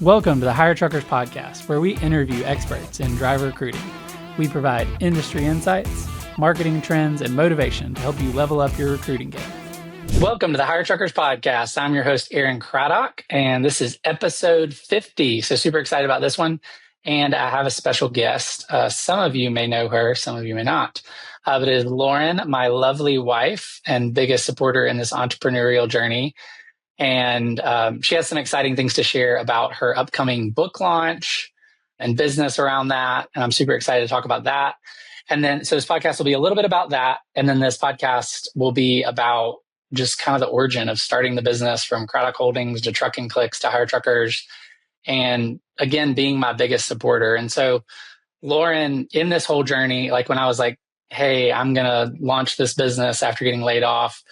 Welcome to the Hire Truckers Podcast, where we interview experts in driver recruiting. We provide industry insights, marketing trends, and motivation to help you level up your recruiting game. Welcome to the Hire Truckers Podcast. I'm your host, Lauren Craddock, and this is episode 50. So super excited about this one. And I have a special guest. Some of you may know her, some of you may not. But it is Lauren, my lovely wife and biggest supporter in this entrepreneurial journey. And she has some exciting things to share about her upcoming book launch and business around that. And I'm super excited to talk about that. And then, so this podcast will be a little bit about that. And then this podcast will be about just kind of the origin of starting the business from Craddock Holdings to Trucking Clicks to Hire Truckers. And again, being my biggest supporter. And so Lauren, in this whole journey, like when I was like, hey, I'm going to launch this business after getting laid off,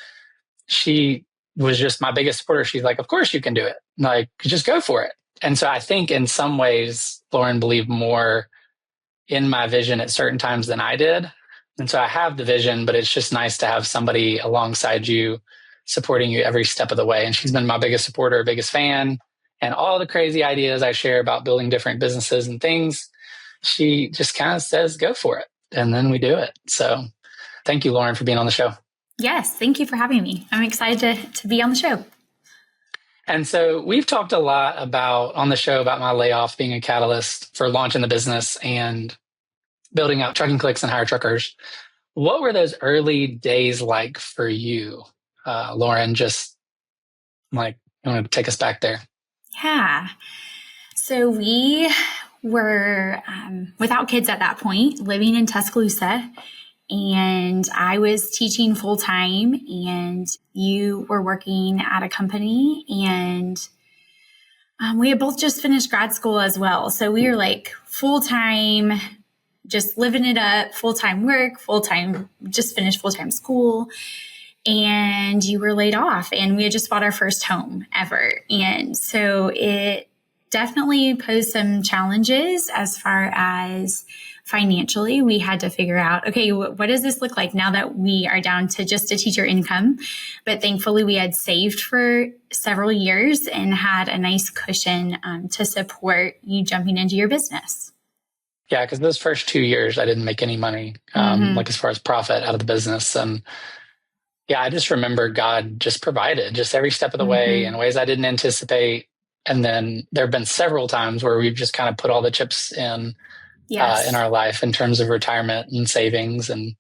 she was just my biggest supporter. She's like, of course you can do it. Like, just go for it. And so I think in some ways, Lauren believed more in my vision at certain times than I did. And so I have the vision, but it's just nice to have somebody alongside you supporting you every step of the way. And she's been my biggest supporter, biggest fan, and all the crazy ideas I share about building different businesses and things, she just kind of says, go for it. And then we do it. So thank you, Lauren, for being on the show. Yes, thank you for having me. I'm excited to be on the show. And so we've talked a lot on the show about my layoff being a catalyst for launching the business and building out Trucking Clicks and Hire Truckers. What were those early days like for you, Lauren? Just like, you want to take us back there? Yeah. So we were without kids at that point, living in Tuscaloosa. And I was teaching full time and you were working at a company, and we had both just finished grad school as well. So we were like full time, just living it up, full time work, full time, just finished full time school. And you were laid off, and we had just bought our first home ever. And so it definitely posed some challenges as far as financially. We had to figure out, okay, what does this look like now that we are down to just a teacher income? But thankfully we had saved for several years and had a nice cushion to support you jumping into your business. Yeah, because those first 2 years, I didn't make any money, like as far as profit out of the business. And yeah, I just remember God just provided just every step of the way in ways I didn't anticipate. And then there have been several times where we've just kind of put all the chips in our life in terms of retirement and savings and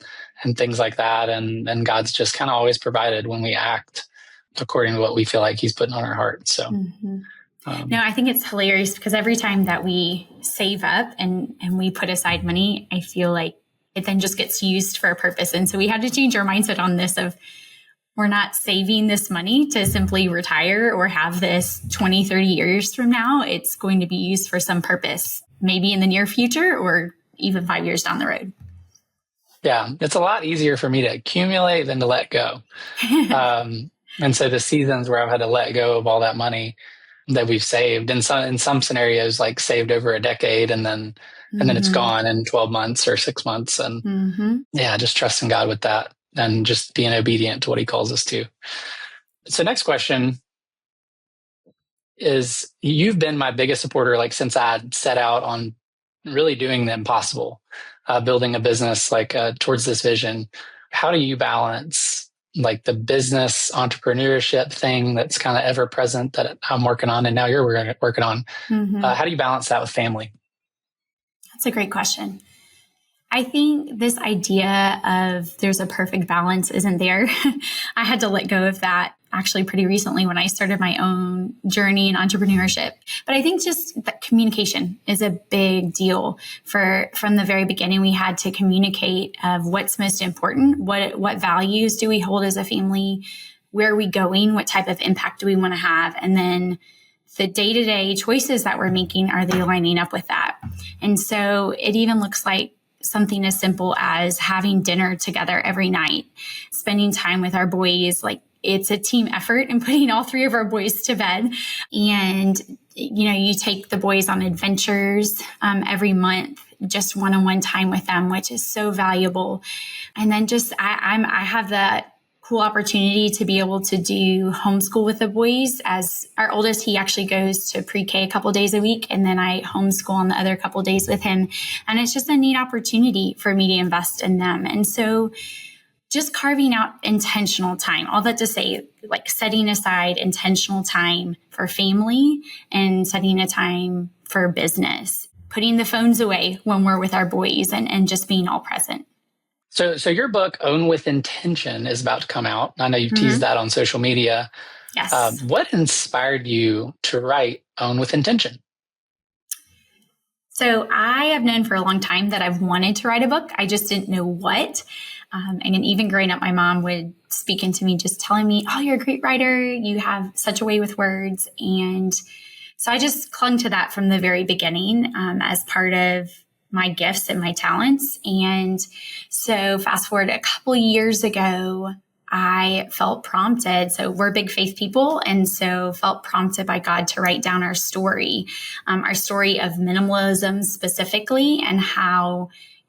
things like that. And God's just kind of always provided when we act according to what we feel like he's putting on our heart. So, no, I think it's hilarious because every time that we save up and we put aside money, I feel like it then just gets used for a purpose. And so we had to change our mindset on this of, we're not saving this money to simply retire or have this 20, 30 years from now. It's going to be used for some purpose, maybe in the near future or even 5 years down the road. Yeah, it's a lot easier for me to accumulate than to let go. And so the seasons where I've had to let go of all that money that we've saved, in some scenarios, like saved over a decade, and then it's gone in 12 months or 6 months. And just trusting God with that. And just being obedient to what he calls us to. So next question is, you've been my biggest supporter, like since I set out on really doing the impossible, building a business towards this vision. How do you balance like the business entrepreneurship thing that's kind of ever present that I'm working on and now you're working on? How do you balance that with family? That's a great question. I think this idea of there's a perfect balance isn't there. I had to let go of that actually pretty recently when I started my own journey in entrepreneurship. But I think just that communication is a big deal. From the very beginning, we had to communicate of what's most important, what values do we hold as a family, where are we going, what type of impact do we want to have, and then the day-to-day choices that we're making, are they lining up with that? And so it even looks like something as simple as having dinner together every night, spending time with our boys. Like, it's a team effort in putting all three of our boys to bed. And, you take the boys on adventures every month, just one-on-one time with them, which is so valuable. And then just, I have that cool opportunity to be able to do homeschool with the boys. As our oldest, he actually goes to pre-K a couple days a week, and then I homeschool on the other couple days with him. And it's just a neat opportunity for me to invest in them. And so just carving out intentional time, all that to say, like setting aside intentional time for family and setting a time for business, putting the phones away when we're with our boys, and just being all present. So your book, Own with Intention, is about to come out. I know you've teased that on social media. Yes. What inspired you to write Own with Intention? So I have known for a long time that I've wanted to write a book. I just didn't know what. And even growing up, my mom would speak into me, just telling me, oh, you're a great writer. You have such a way with words. And so I just clung to that from the very beginning as part of my gifts and my talents. And so fast forward a couple years ago, I felt prompted. So we're big faith people. And so felt prompted by God to write down our story of minimalism specifically, and how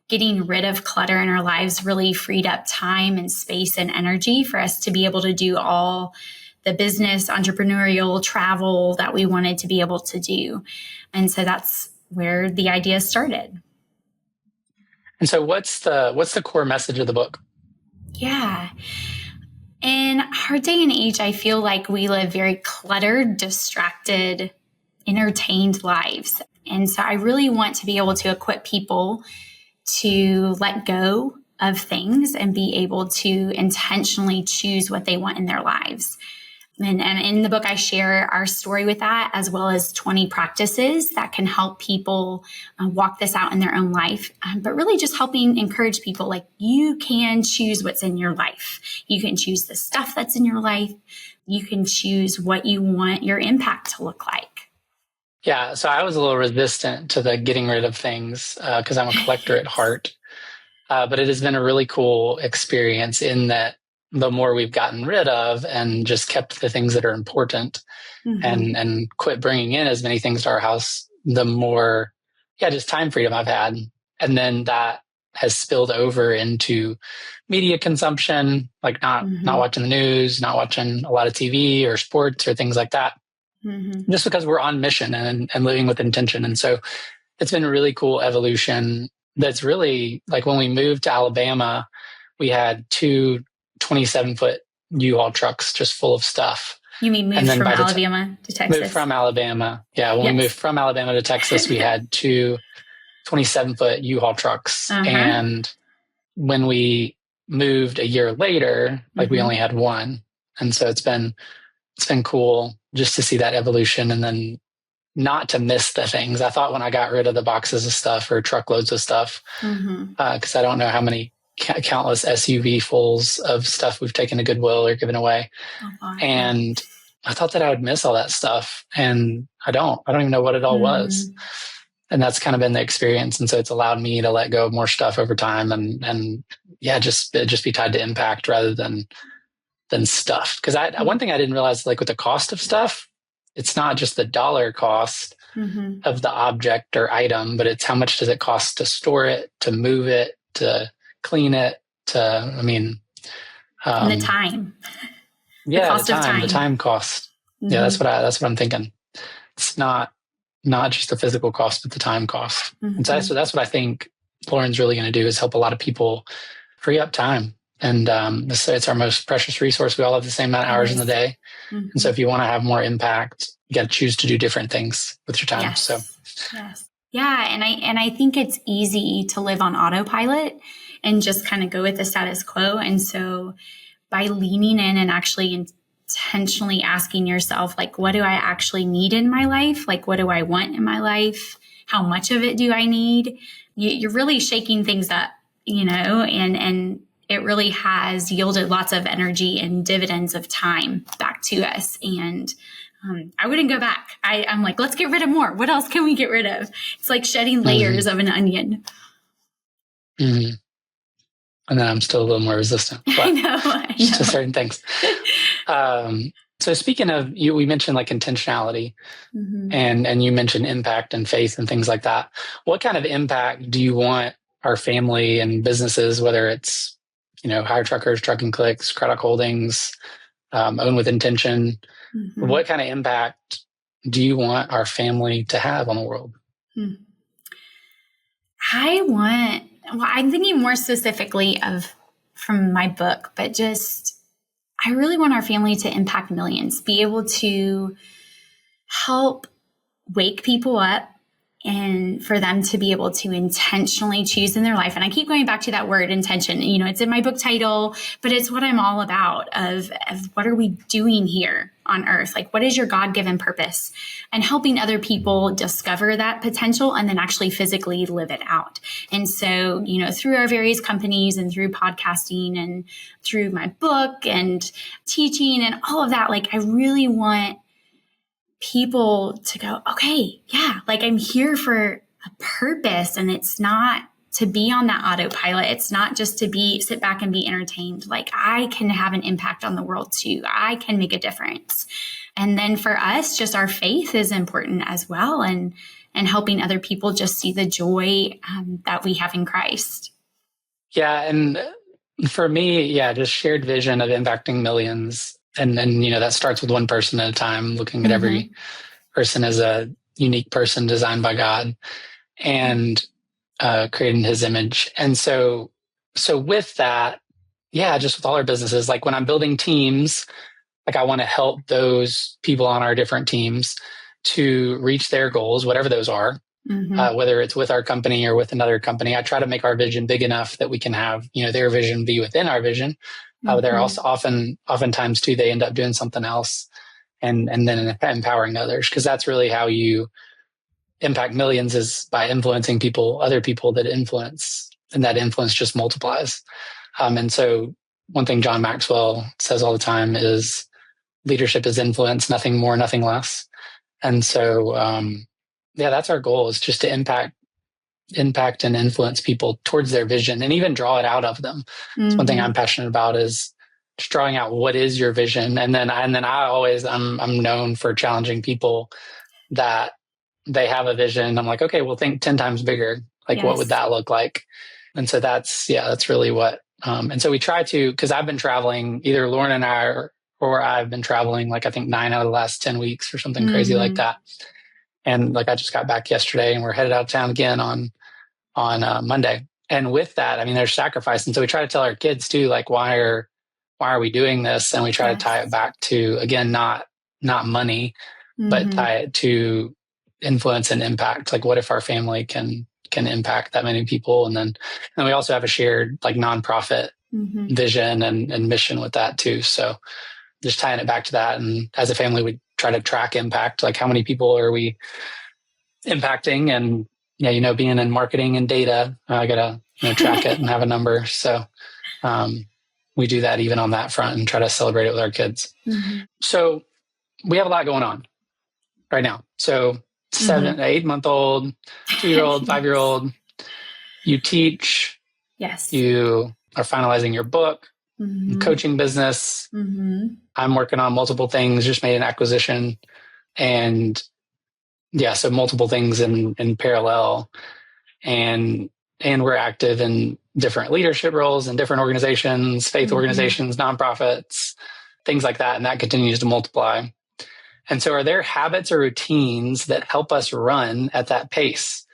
getting rid of clutter in our lives really freed up time and space and energy for us to be able to do all the business, entrepreneurial, travel that we wanted to be able to do. And so that's where the idea started. And so what's the core message of the book? Yeah. In our day and age, I feel like we live very cluttered, distracted, entertained lives. And so I really want to be able to equip people to let go of things and be able to intentionally choose what they want in their lives. And in the book, I share our story with that, as well as 20 practices that can help people walk this out in their own life. But really just helping encourage people, like, you can choose what's in your life. You can choose the stuff that's in your life. You can choose what you want your impact to look like. Yeah, so I was a little resistant to the getting rid of things because I'm a collector at heart. But it has been a really cool experience in that the more we've gotten rid of and just kept the things that are important and quit bringing in as many things to our house, the more, just time freedom I've had. And then that has spilled over into media consumption, like not watching the news, not watching a lot of TV or sports or things like that, just because we're on mission and living with intention. And so it's been a really cool evolution. That's really like when we moved to Alabama, we had two 27-foot U-Haul trucks just full of stuff. You mean moved from Alabama to Texas? Moved from Alabama. Yeah, when we moved from Alabama to Texas, we had two 27-foot U-Haul trucks. And when we moved a year later, we only had one. And so it's been cool just to see that evolution, and then not to miss the things. I thought when I got rid of the boxes of stuff or truckloads of stuff, because I don't know how many countless SUV fulls of stuff we've taken to Goodwill or given away. And I thought that I would miss all that stuff. And I don't even know what it all was. And that's kind of been the experience. And so it's allowed me to let go of more stuff over time and just be tied to impact rather than stuff. Because one thing I didn't realize, like with the cost of stuff, it's not just the dollar cost of the object or item, but it's how much does it cost to store it, to move it, to clean it, and the time. The time cost. Yeah, that's what I'm thinking. It's not just the physical cost, but the time cost. And so that's what I think Lauren's really going to do, is help a lot of people free up time. And it's our most precious resource. We all have the same amount of hours in the day. And so if you want to have more impact, you got to choose to do different things with your time. Yes. So, yeah. And I think it's easy to live on autopilot and just kind of go with the status quo. And so by leaning in and actually intentionally asking yourself, like, what do I actually need in my life? Like, what do I want in my life? How much of it do I need? You're really shaking things up, and it really has yielded lots of energy and dividends of time back to us. And I wouldn't go back. I'm like, let's get rid of more. What else can we get rid of? It's like shedding layers of an onion. And then I'm still a little more resistant. I know. To certain things. So speaking of, we mentioned like intentionality and you mentioned impact and faith and things like that. What kind of impact do you want our family and businesses, whether it's Hire Truckers, Trucking Clicks, Craddock Holdings, Own with Intention. Mm-hmm. What kind of impact do you want our family to have on the world? I'm thinking more specifically from my book, but I really want our family to impact millions, be able to help wake people up and for them to be able to intentionally choose in their life. And I keep going back to that word intention. It's in my book title, but it's what I'm all about of what are we doing here on earth? Like, what is your God-given purpose? And helping other people discover that potential and then actually physically live it out. And so, through our various companies and through podcasting and through my book and teaching and all of that, like, I really want people to go, okay, yeah, like I'm here for a purpose, and it's not to be on that autopilot. It's not just to sit back and be entertained. Like, I can have an impact on the world too. I can make a difference. And then for us, just our faith is important as well. And helping other people just see the joy that we have in Christ. Yeah. And for me, just shared vision of impacting millions. And then, that starts with one person at a time, looking at every person as a unique person designed by God and created in his image. And so with that, just with all our businesses, like when I'm building teams, like I want to help those people on our different teams to reach their goals, whatever those are, whether it's with our company or with another company. I try to make our vision big enough that we can have, their vision be within our vision. They're also oftentimes too, they end up doing something else and then empowering others, because that's really how you impact millions, is by influencing other people that influence, and that influence just multiplies. And so one thing John Maxwell says all the time is leadership is influence, nothing more, nothing less. And so, that's our goal, is just to impact and influence people towards their vision and even draw it out of them. It's one thing I'm passionate about, is just drawing out what is your vision. And then I'm known for challenging people that they have a vision. I'm like, okay, well, think 10 times bigger. Like, what would that look like? And so that's really what, and so we try to, cause I've been traveling, either Lauren and I, or I've been traveling, like I think 9 out of the last 10 weeks or something crazy like that. And like, I just got back yesterday and we're headed out of town again on Monday. And with that, I mean, there's sacrifice. And so we try to tell our kids too, like, why are we doing this? And we try to tie it back to, again, not money, but tie it to influence and impact. Like, what if our family can impact that many people? And then we also have a shared like nonprofit vision and mission with that too. So just tying it back to that. And as a family, we try to track impact, like how many people are we impacting? And being in marketing and data, I gotta track it and have a number. So we do that even on that front and try to celebrate it with our kids. So we have a lot going on right now. So 7, 8 month old, 2-year-old, 5-year-old, you teach. Yes. You are finalizing your book, coaching business. I'm working on multiple things, just made an acquisition, and so multiple things in parallel, and we're active in different leadership roles in different organizations, faith organizations, nonprofits, things like that. And that continues to multiply. And so are there habits or routines that help us run at that pace?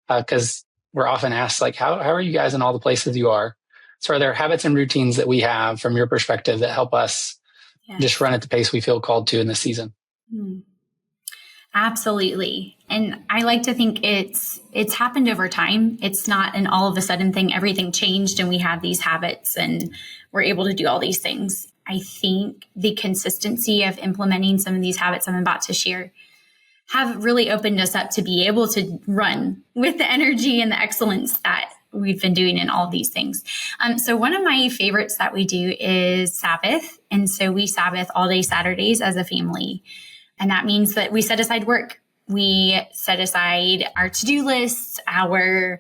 Because we're often asked, like, how are you guys in all the places you are? So are there habits and routines that we have from your perspective that help us just run at the pace we feel called to in this season? Absolutely. And I like to think it's happened over time. It's not an all of a sudden thing. Everything changed and we have these habits and we're able to do all these things. I think the consistency of implementing some of these habits I'm about to share have really opened us up to be able to run with the energy and the excellence that we've been doing in all of these things. So one of my favorites that we do is Sabbath. And so we Sabbath all day Saturdays as a family. And that means that we set aside work. We set aside our to-do lists, I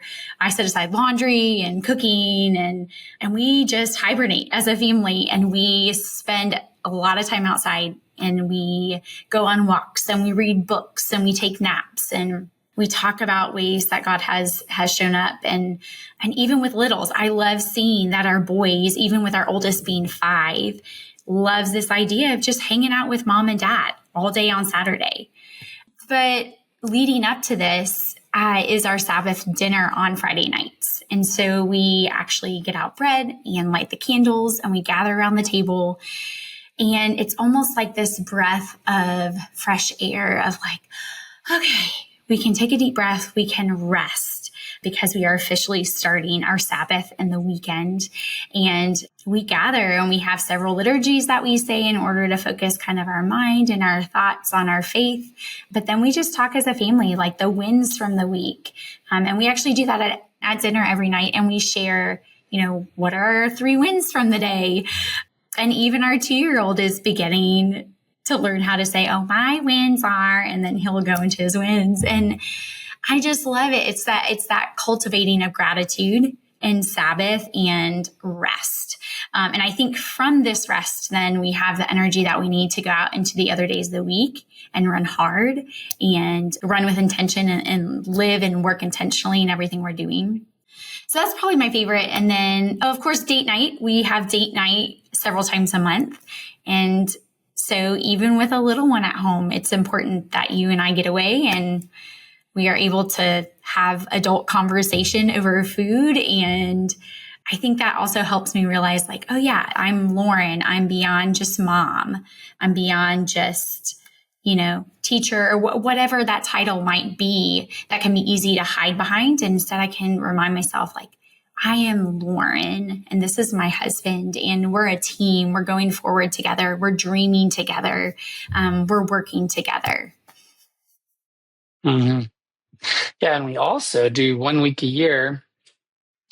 set aside laundry and cooking, and we just hibernate as a family. And we spend a lot of time outside, and we go on walks, and we read books, and we take naps, and We talk about ways that God has shown up, and even with littles, I love seeing that our boys, even with our oldest being 5, loves this idea of just hanging out with mom and dad all day on Saturday. But leading up to this is our Sabbath dinner on Friday nights. And so we actually get out bread and light the candles, and we gather around the table. And it's almost like this breath of fresh air of like, okay, we can take a deep breath. We can rest because we are officially starting our Sabbath and the weekend. And we gather and we have several liturgies that we say in order to focus kind of our mind and our thoughts on our faith. But then we just talk as a family, like the wins from the week. And we actually do that at dinner every night. And we share, what are our 3 wins from the day? And even our 2-year-old is beginning to learn how to say, oh, my wins are, and then he'll go into his wins. And I just love it. It's that cultivating of gratitude and Sabbath and rest. And I think from this rest, then we have the energy that we need to go out into the other days of the week and run hard and run with intention and live and work intentionally in everything we're doing. So that's probably my favorite. And then, of course, date night. We have date night several times a month. And so even with a little one at home, it's important that you and I get away and we are able to have adult conversation over food. And I think that also helps me realize like, oh yeah, I'm Lauren. I'm beyond just mom. I'm beyond just, teacher or whatever that title might be that can be easy to hide behind. And instead I can remind myself like, I am Lauren and this is my husband and we're a team. We're going forward together. We're dreaming together. We're working together. Mm-hmm. Yeah. And we also do 1 week a year.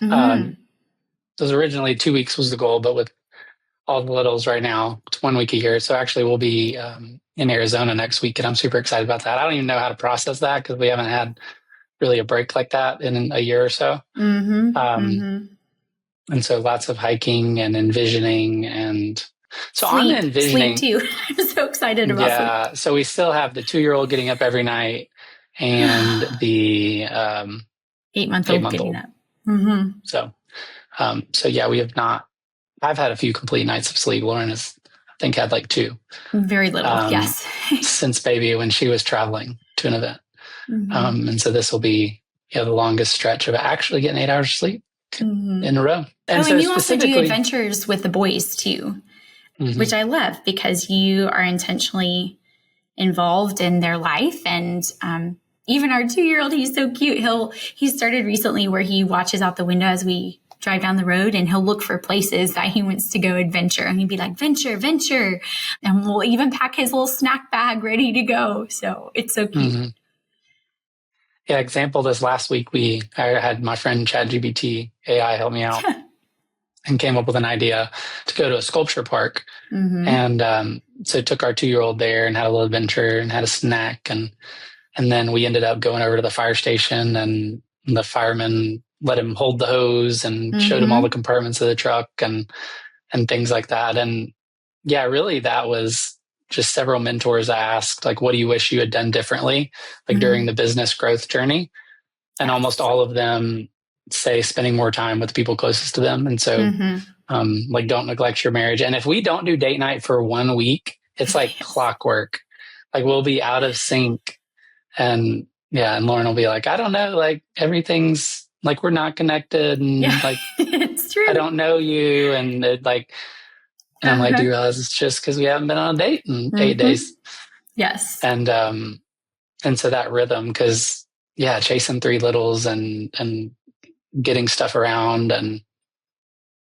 Mm-hmm. It was originally 2 weeks was the goal, but with all the littles right now, it's 1 week a year. So actually we'll be in Arizona next week and I'm super excited about that. I don't even know how to process that because we haven't had really a break like that in a year or so. Mm-hmm. And so lots of hiking and envisioning and so sleep, I'm envisioning sleep too. I'm so excited about sleep. Yeah. So we still have the 2-year-old getting up every night and the 8-month-old getting up. Mm-hmm. So yeah, we have not, I've had a few complete nights of sleep. Lauren has, I think, had like 2. Very little, yes. Since baby when she was traveling to an event. Mm-hmm. And so this will be the longest stretch of actually getting 8 hours of sleep in a row. And so and you also do adventures with the boys too, mm-hmm. which I love because you are intentionally involved in their life. And even our 2-year-old, he's so cute. He started recently where he watches out the window as we drive down the road and he'll look for places that he wants to go adventure. And he'd be like, venture. And we'll even pack his little snack bag ready to go. So it's so cute. Mm-hmm. Yeah, example, this last week, I had my friend ChatGPT AI help me out and came up with an idea to go to a sculpture park. Mm-hmm. And so took our 2-year-old there and had a little adventure and had a snack. And then we ended up going over to the fire station and the fireman let him hold the hose and mm-hmm. showed him all the compartments of the truck and things like that. And yeah, really that was just several mentors I asked, like, what do you wish you had done differently, like mm-hmm. during the business growth journey? And almost all of them say spending more time with the people closest to them. And so, mm-hmm. Like, don't neglect your marriage. And if we don't do date night for 1 week, it's like clockwork. Like, we'll be out of sync. And yeah, and Lauren will be like, I don't know, like, everything's like, we're not connected. And like, it's true. I don't know you. And it, like, and I'm like, do you realize it's just because we haven't been on a date in 8 days? Yes. And so that rhythm, because chasing 3 littles and getting stuff around and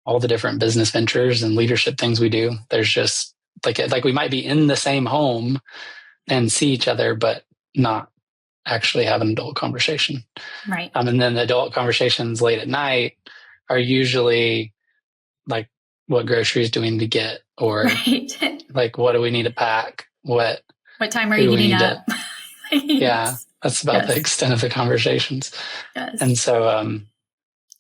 all the different business ventures and leadership things we do, there's just like we might be in the same home and see each other, but not actually have an adult conversation. Right. And then the adult conversations late at night are usually like, what groceries do we need to get, or like, what do we need to pack? What time are you getting up? Yeah, that's about the extent of the conversations. Yes. And so,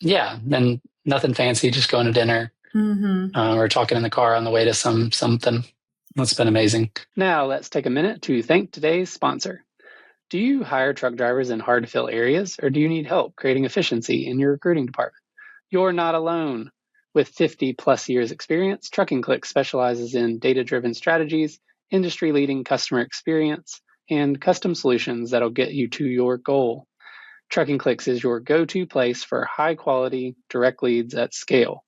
then nothing fancy, just going to dinner. Mm-hmm. Or talking in the car on the way to something. That's been amazing. Now let's take a minute to thank today's sponsor. Do you hire truck drivers in hard to fill areas, or do you need help creating efficiency in your recruiting department? You're not alone. With 50 plus years experience, Trucking Click specializes in data-driven strategies, industry-leading customer experience, and custom solutions that'll get you to your goal. Trucking Clicks is your go-to place for high-quality, direct leads at scale.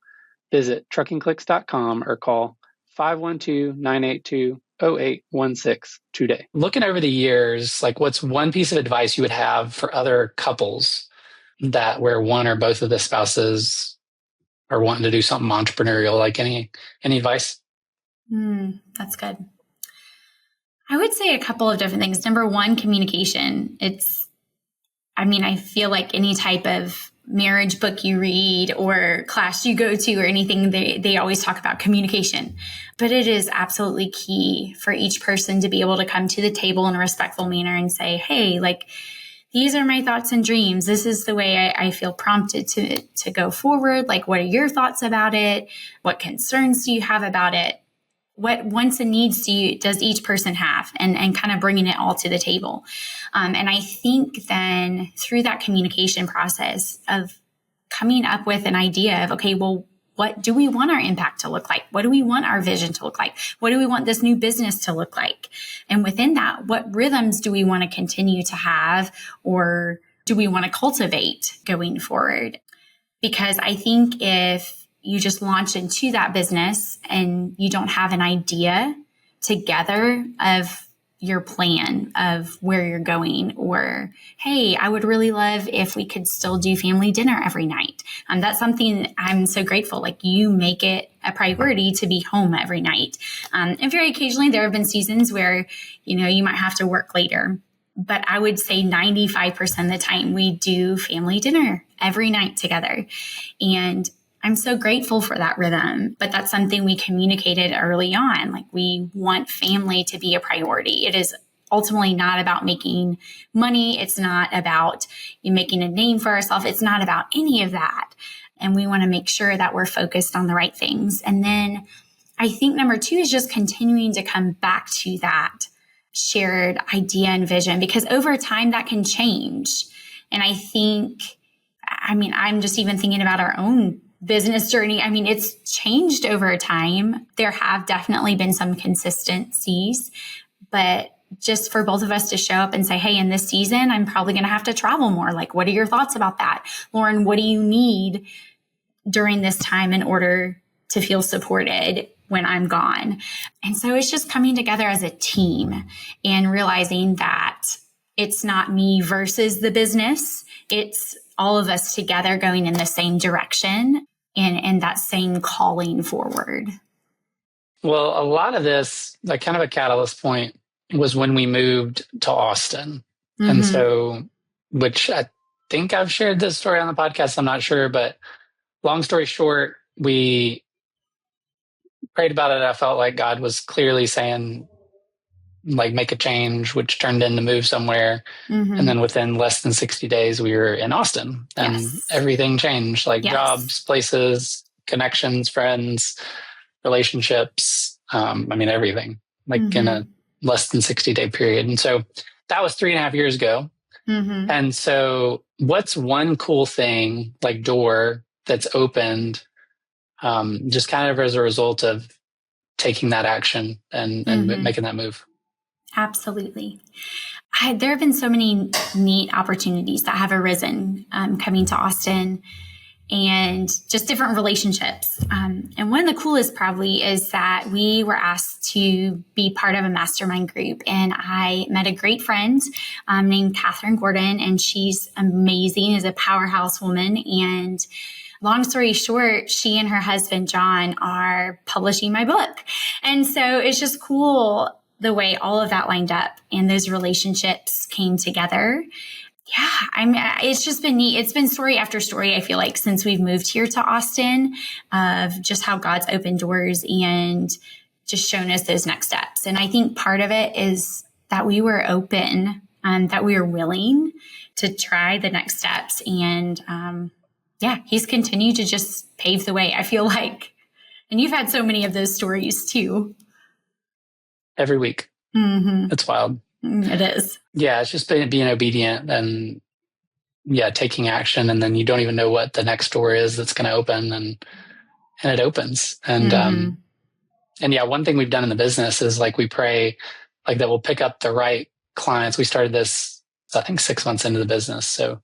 Visit truckingclicks.com or call 512-982-0816 today. Looking over the years, like what's one piece of advice you would have for other couples that where one or both of the spouses are wanting to do something entrepreneurial? Like any advice? That's good. I would say a couple of different things. Number one, communication. I feel like any type of marriage book you read or class you go to or anything, they always talk about communication. But it is absolutely key for each person to be able to come to the table in a respectful manner and say, hey, like, these are my thoughts and dreams. This is the way I feel prompted to go forward. Like, what are your thoughts about it? What concerns do you have about it? What wants and needs does each person have, and kind of bringing it all to the table. And I think then through that communication process of coming up with an idea of, okay, well, what do we want our impact to look like? What do we want our vision to look like? What do we want this new business to look like? And within that, what rhythms do we want to continue to have, or do we want to cultivate going forward? Because I think if you just launch into that business and you don't have an idea together of your plan of where you're going, or, hey, I would really love if we could still do family dinner every night. That's something I'm so grateful. Like, you make it a priority to be home every night. And very occasionally there have been seasons where, you might have to work later. But I would say 95% of the time we do family dinner every night together. And I'm so grateful for that rhythm, but that's something we communicated early on. Like, we want family to be a priority. It is ultimately not about making money. It's not about making a name for ourselves. It's not about any of that. And we want to make sure that we're focused on the right things. And then I think number two is just continuing to come back to that shared idea and vision, because over time that can change. And I think, I'm just even thinking about our own business journey. It's changed over time. There have definitely been some consistencies, but just for both of us to show up and say, hey, in this season, I'm probably going to have to travel more. Like, what are your thoughts about that? Lauren, what do you need during this time in order to feel supported when I'm gone? And so it's just coming together as a team and realizing that it's not me versus the business. It's all of us together going in the same direction and that same calling forward. Well, a lot of this, like kind of a catalyst point, was when we moved to Austin. Mm-hmm. And so, which I think I've shared this story on the podcast, I'm not sure, but long story short, we prayed about it. I felt like God was clearly saying, like, make a change, which turned into move somewhere. Mm-hmm. And then within less than 60 days, we were in Austin, and everything changed, like jobs, places, connections, friends, relationships. Everything, like in a less than 60-day period. And so that was 3.5 years ago. Mm-hmm. And so what's one cool thing, like door that's opened, just kind of as a result of taking that action and making that move? Absolutely. There have been so many neat opportunities that have arisen coming to Austin, and just different relationships. And one of the coolest probably is that we were asked to be part of a mastermind group. And I met a great friend named Catherine Gordon, and she's amazing, is a powerhouse woman. And long story short, she and her husband, John, are publishing my book. And so it's just cool the way all of that lined up and those relationships came together. Yeah, it's just been neat. It's been story after story, I feel like, since we've moved here to Austin, of just how God's opened doors and just shown us those next steps. And I think part of it is that we were open, that we were willing to try the next steps. And he's continued to just pave the way, I feel like. And you've had so many of those stories too. Every week. Mm-hmm. It's wild. It is. Yeah, it's just being obedient and taking action, and then you don't even know what the next door is that's going to open, and it opens. And one thing we've done in the business is like we pray like that we'll pick up the right clients. We started this, I think, 6 months into the business, so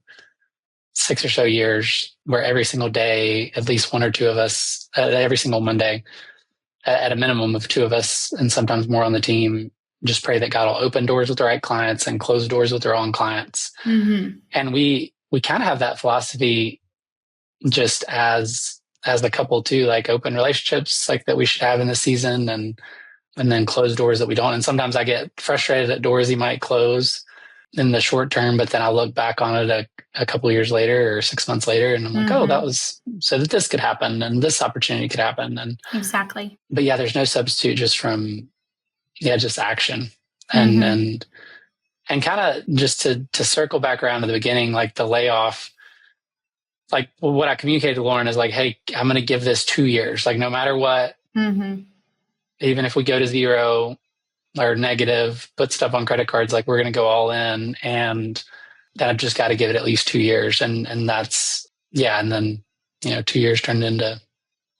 6 or so years, where every single day, at least one or two of us, every single Monday, at a minimum of two of us, and sometimes more on the team, just pray that God will open doors with the right clients and close doors with the wrong clients. And we kind of have that philosophy just as the couple too, like open relationships like that we should have in the season, and then close doors that we don't. And sometimes I get frustrated at doors he might close in the short term, but then I'll look back on it a couple of years later or 6 months later, and I'm like, oh, that was so that this could happen and this opportunity could happen. And exactly. But there's no substitute just from just action and kind of just to circle back around to the beginning, like the layoff. Like what I communicated to Lauren is like, hey, I'm going to give this 2 years. Like no matter what, even if we go to zero or negative, put stuff on credit cards, like we're going to go all in, and then I've just got to give it at least 2 years. And that's, and then, 2 years turned into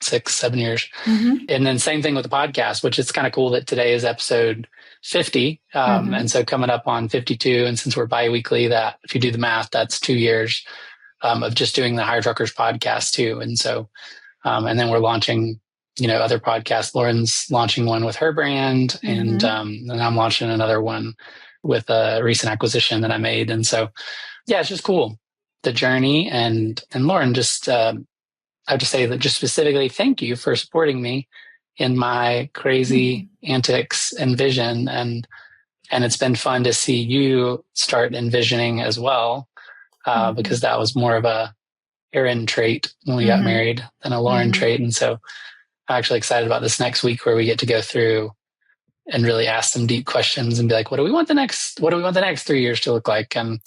6, 7 years. And then same thing with the podcast, which is kind of cool that today is episode 50. And so coming up on 52. And since we're bi-weekly, that if you do the math, that's 2 years of just doing the Hire Truckers podcast too. And so, and then we're launching, other podcasts. Lauren's launching one with her brand, and I'm launching another one with a recent acquisition that I made. And so, it's just cool, the journey. And Lauren, just, I have to say that just specifically, thank you for supporting me in my crazy antics and vision. And it's been fun to see you start envisioning as well, because that was more of a Erin trait when we got married than a Lauren trait. And so I'm actually excited about this next week where we get to go through and really ask some deep questions and be like, what do we want the next 3 years to look like? And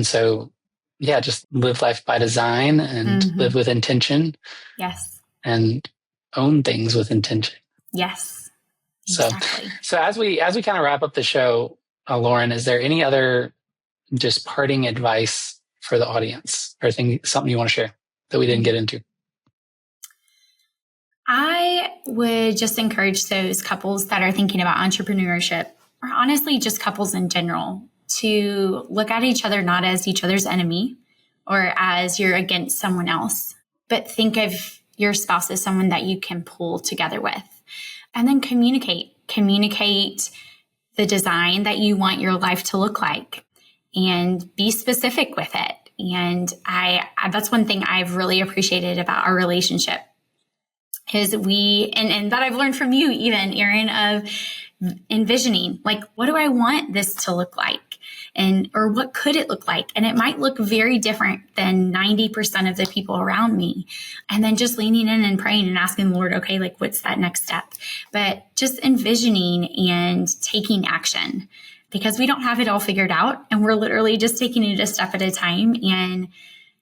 so, just live life by design and live with intention. Yes. And own things with intention. Yes. Exactly. So as we kind of wrap up the show, Lauren, is there any other just parting advice for the audience or something you want to share that we didn't get into? I would just encourage those couples that are thinking about entrepreneurship, or honestly, just couples in general, to look at each other not as each other's enemy or as you're against someone else, but think of your spouse as someone that you can pull together with. And then communicate the design that you want your life to look like, and be specific with it. And that's one thing I've really appreciated about our relationship is and that I've learned from you even, Erin, of envisioning, like, what do I want this to look like? Or what could it look like? And it might look very different than 90% of the people around me. And then just leaning in and praying and asking the Lord, okay, like, what's that next step? But just envisioning and taking action, because we don't have it all figured out. And we're literally just taking it a step at a time and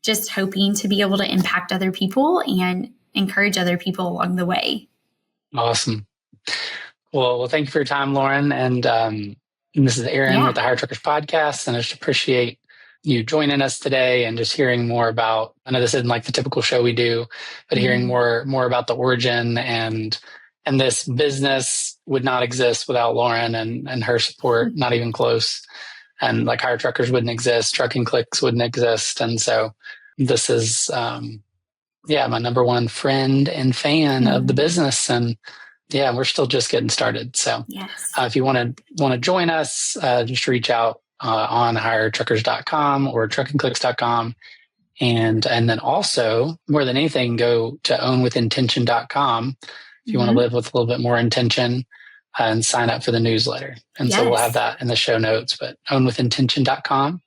just hoping to be able to impact other people and encourage other people along the way. Awesome. Well, thank you for your time, Lauren. And this is Erin with the Hire Truckers podcast. And I just appreciate you joining us today and just hearing more about, I know this isn't like the typical show we do, but hearing more about the origin and this business would not exist without Lauren and her support, not even close. And like Hire Truckers wouldn't exist, Trucking Clicks wouldn't exist. And so this is, my number one friend and fan of the business. And we're still just getting started. So if you want to join us, just reach out on hiretruckers.com or truckingclicks.com. And then also, more than anything, go to ownwithintention.com if you want to live with a little bit more intention, and sign up for the newsletter. And so we'll have that in the show notes, but ownwithintention.com.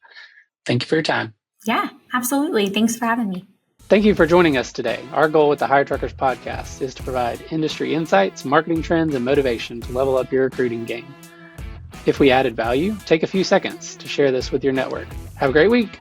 Thank you for your time. Yeah, absolutely. Thanks for having me. Thank you for joining us today. Our goal with the Hire Truckers podcast is to provide industry insights, marketing trends, and motivation to level up your recruiting game. If we added value, take a few seconds to share this with your network. Have a great week.